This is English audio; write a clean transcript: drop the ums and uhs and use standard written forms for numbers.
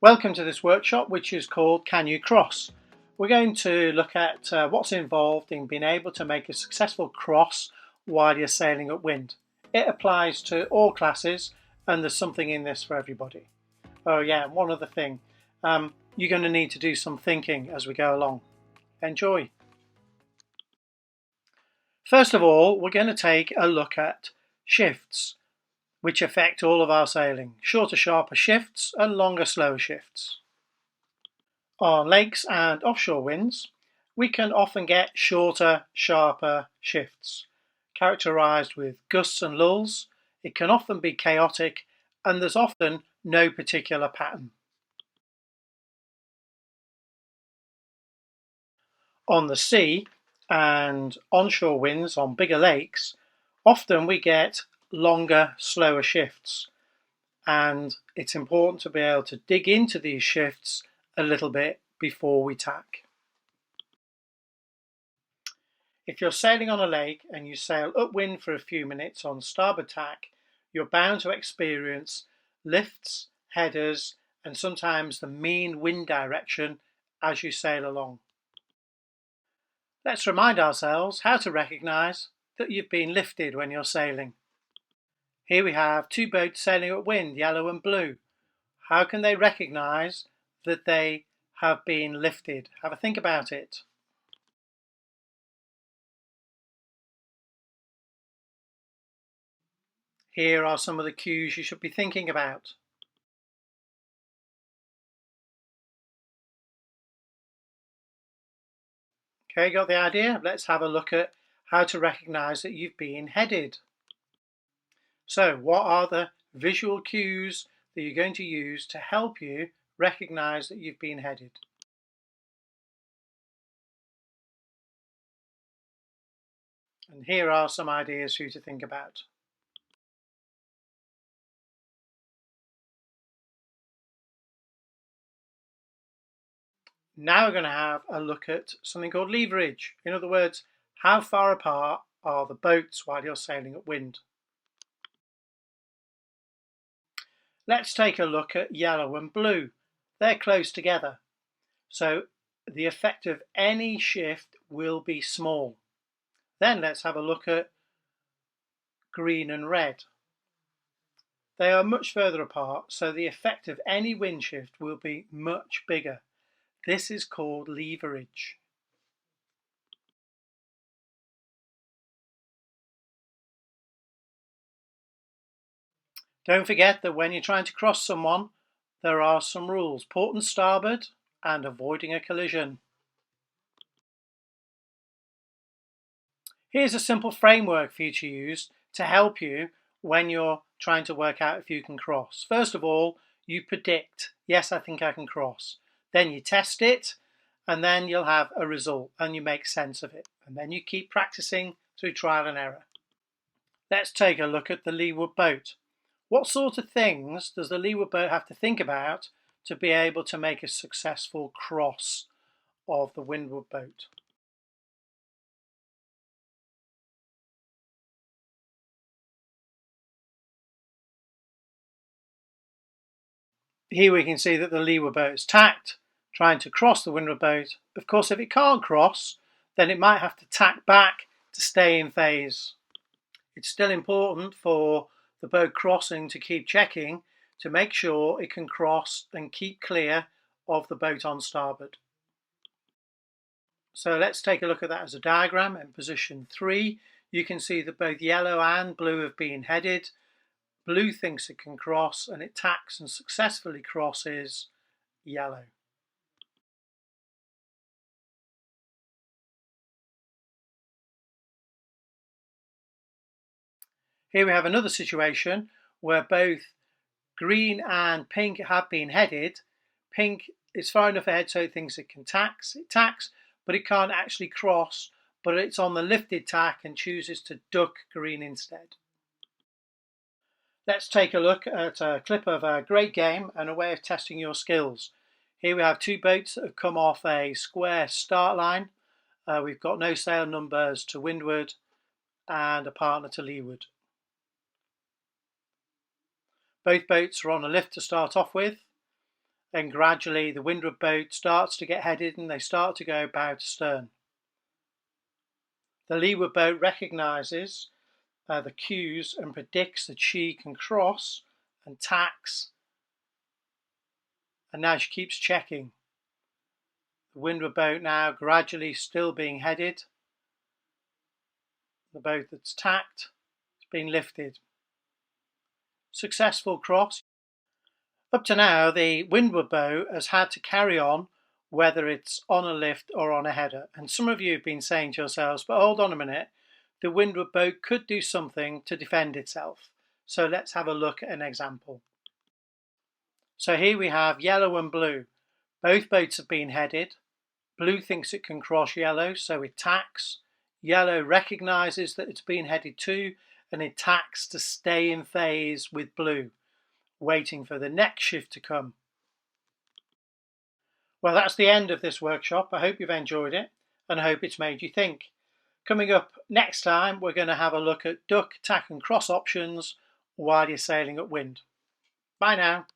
Welcome to this workshop, which is called Can You Cross? We're going to look at what's involved in being able to make a successful cross while you're sailing upwind. It applies to all classes, and there's something in this for everybody. Oh yeah, one other thing. You're going to need to do some thinking as we go along. Enjoy. First of all, we're going to take a look at shifts, which affect all of our sailing. Shorter, sharper shifts and longer, slower shifts. On lakes and offshore winds, we can often get shorter, sharper shifts, characterized with gusts and lulls. It can often be chaotic, and there's often no particular pattern. On the sea and onshore winds on bigger lakes, often we get longer, slower shifts, and it's important to be able to dig into these shifts a little bit before we tack. If you're sailing on a lake and you sail upwind for a few minutes on starboard tack, you're bound to experience lifts, headers, and sometimes the mean wind direction as you sail along. Let's remind ourselves how to recognise that you've been lifted when you're sailing. Here we have two boats sailing upwind, yellow and blue. How can they recognise that they have been lifted? Have a think about it. Here are some of the cues you should be thinking about. Okay, got the idea? Let's have a look at how to recognise that you've been headed. So, what are the visual cues that you're going to use to help you recognise that you've been headed? And here are some ideas for you to think about. Now we're going to have a look at something called leverage. In other words, how far apart are the boats while you're sailing upwind? Let's take a look at yellow and blue. They're close together, so the effect of any shift will be small. Then let's have a look at green and red. They are much further apart, so the effect of any wind shift will be much bigger. This is called leverage. Don't forget that when you're trying to cross someone, there are some rules: port and starboard and avoiding a collision. Here's a simple framework for you to use to help you when you're trying to work out if you can cross. First of all, you predict, yes, I think I can cross. Then you test it, and then you'll have a result and you make sense of it. And then you keep practicing through trial and error. Let's take a look at the leeward boat. What sort of things does the leeward boat have to think about to be able to make a successful cross of the windward boat? Here we can see that the leeward boat is tacked, trying to cross the windward boat. Of course, if it can't cross, then it might have to tack back to stay in phase. It's still important for the boat crossing to keep checking to make sure it can cross and keep clear of the boat on starboard. So let's take a look at that as a diagram. In position 3, you can see that both yellow and blue have been headed. Blue thinks it can cross and it tacks and successfully crosses yellow. Here we have another situation where both green and pink have been headed. Pink is far enough ahead so it thinks it can tax. It tacks, but it can't actually cross, but it's on the lifted tack and chooses to duck green instead. Let's take a look at a clip of a great game and a way of testing your skills. Here we have two boats that have come off a square start line. We've got no sail numbers to windward and a partner to leeward. Both boats are on a lift to start off with, then gradually the windward boat starts to get headed and they start to go bow to stern. The leeward boat recognises the cues and predicts that she can cross and tacks, and now she keeps checking. The windward boat now gradually still being headed. The boat that's tacked is being lifted. Successful cross. Up to now, the windward boat has had to carry on whether it's on a lift or on a header. And some of you have been saying to yourselves, but hold on a minute, the windward boat could do something to defend itself. So let's have a look at an example. So here we have yellow and blue. Both boats have been headed. Blue thinks it can cross yellow, so it tacks. Yellow recognises that it's been headed too, and it tacks to stay in phase with blue, waiting for the next shift to come. Well, that's the end of this workshop. I hope you've enjoyed it, and I hope it's made you think. Coming up next time, we're going to have a look at duck, tack and cross options while you're sailing at wind. Bye now.